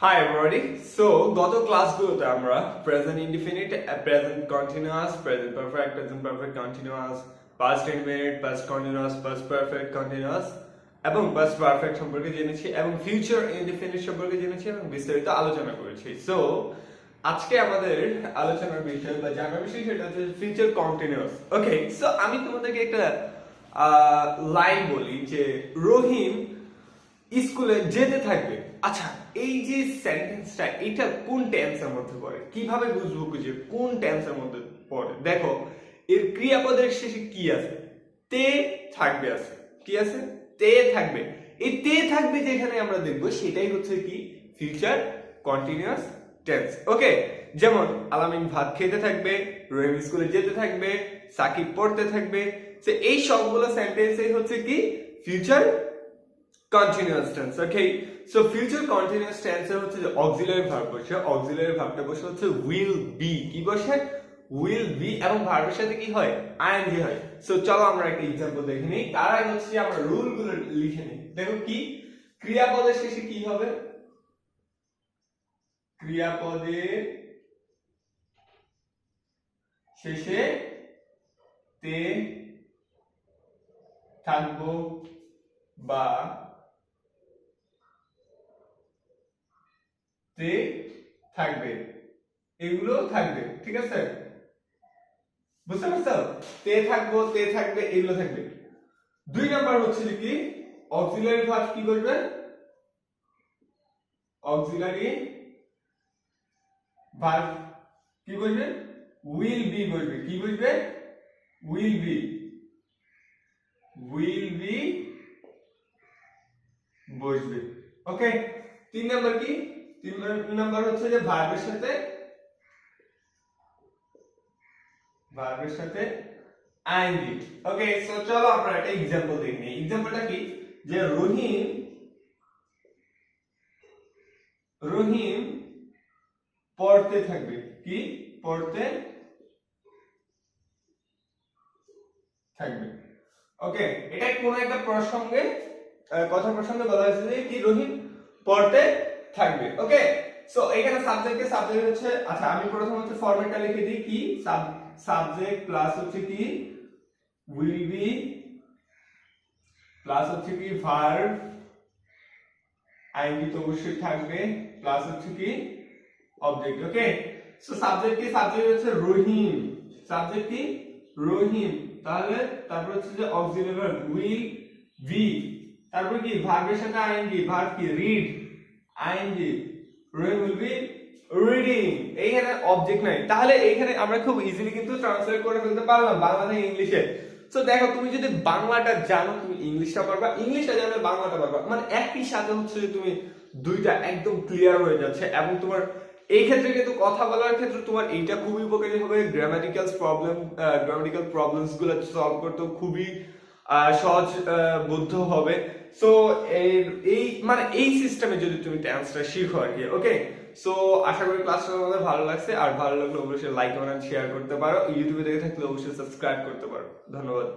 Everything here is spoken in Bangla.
Hi everybody. So গত ক্লাসগুলোতে আমরা present indefinite, present continuous, present perfect continuous, past indefinite, past continuous, past perfect continuous এবং পাস্ট পারফেক্ট সম্পর্কে জেনেছি এবং ফিউচার ইনডিফিনিট সম্পর্কে জেনেছি এবং বিস্তারিত আলোচনা করেছি। সো আজকে আমাদের আলোচনার বিষয় বা জানার বিষয় সেটা হচ্ছে ফিউচার কন্টিনিউয়াস। ওকে, সো আমি তোমাদেরকে একটা লাইন বলি যে রহিম স্কুলে যেতে থাকবে। আচ্ছা, এই যে সেন্টেন্সটা এটা কোন টেন্সের মধ্যে পড়ে, কিভাবে বুঝবো যে কোন টেন্সের মধ্যে পড়ে? দেখো, এর ক্রিয়াপদের শেষে কি আছে? তে থাকবে আছে। কি আছে? তে থাকবে। এই তে থাকবে যেখানে আমরা দেখবো সেটাই হচ্ছে কি ফিউচার কন্টিনিউয়াস টেন্স। ওকে, যেমন আলামিন ভাত খেতে থাকবে, রহিম স্কুলে যেতে থাকবে, সাকিব পড়তে থাকবে। তো এই সবগুলো সেন্টেন্সই হচ্ছে কি future continuous tense. Okay, so future continuous tense এর হচ্ছে যে auxiliary verb বসে, auxiliary ভার্বটা বসে হচ্ছে will be। কি বসে? will be এবং ভার্বের সাথে কি হয়? ing হয়। সো চলো আমরা একটা एग्जांपल দেখে নিই। তার আগে হচ্ছে আমরা রুল গুলো লিখে নিই। দেখো কি ক্রিয়াপদের শেষে কি হবে? ক্রিয়াপদের শেষে তে থাকবো বা তে থাকবে, এগুলো থাকবে। ঠিক আছে, বুঝতে পারছো? তে থাকবো, তে থাকবে, এগুলো থাকবে। দুই নাম্বার হচ্ছে কি অক্সিলারি ভার্ব কি করবে? অক্সিলারি ভার্ব কি বলবে? উইল বি বলবে। কি বলবে? Will be. উইল বি বসবে। ওকে, তিন নাম্বার কি? তিন নাম্বার হচ্ছে যে ভার্বের সাথে আইএনজি। ওকে, সো চলো আমরা একটা एग्जांपल দেখি নিই। एग्जांपलটা কি? যে রহিম পড়তে থাকবে। কি পড়তে থাকবে? ওকে, এটা কোন একটা প্রসঙ্গে কথা প্রসঙ্গে বলা হয়েছে যে কি রহিম পড়তে থাকবে। ওকে, সো এখানে সাবজেক্ট হচ্ছে, আচ্ছা আমি প্রথমত ফরম্যাটটা লিখে দিই। কি সাবজেক্ট প্লাস হচ্ছে কি উইল বি প্লাস হচ্ছে কি ভার্ব, আইএনজি তো অবশ্যই থাকবে, প্লাস হচ্ছে কি অবজেক্ট। ওকে, সো সাবজেক্ট হচ্ছে রহিম। সাবজেক্ট কি রহিম, তাহলে তারপর হচ্ছে যে অক্সিলারি ভার্ব উইল বি, তারপর কি ভার্বের সাথে আইএনজি, ভার্ব কি read, ING, Rahim will be reading. এইখানে অবজেক্ট নাই, তাহলে এইখানে আমরা খুব ইজিলি কিন্তু ট্রান্সলেট করে ফেলতে পারলাম বাংলা থেকে ইংলিশে। সো দেখো, তুমি যদি বাংলাটা জানো তুমি ইংলিশটা পারবা, ইংলিশটা জানলে বাংলাটা পারবা, মানে একই সাথে হচ্ছে যে তুমি দুইটা একদম ক্লিয়ার হয়ে যাচ্ছে। এবং তোমার এই ক্ষেত্রে কিন্তু কথা বলার ক্ষেত্রে তোমার এইটা খুবই উপকারী হবে। গ্রামাটিক্যাল প্রবলেমস গুলো সলভ করতে খুবই সহজ বুদ্ধ হবে। সো এই সিস্টেমে যদি তুমি টেন্সটা শিখো আর কি। ওকে, সো আশা করি ক্লাসটা তোমাদের ভালো লাগছে, আর ভালো লাগলে অবশ্যই লাইক কমেন্ট শেয়ার করতে পারো। ইউটিউবে দেখে থাকলে অবশ্যই সাবস্ক্রাইব করতে পারো। ধন্যবাদ।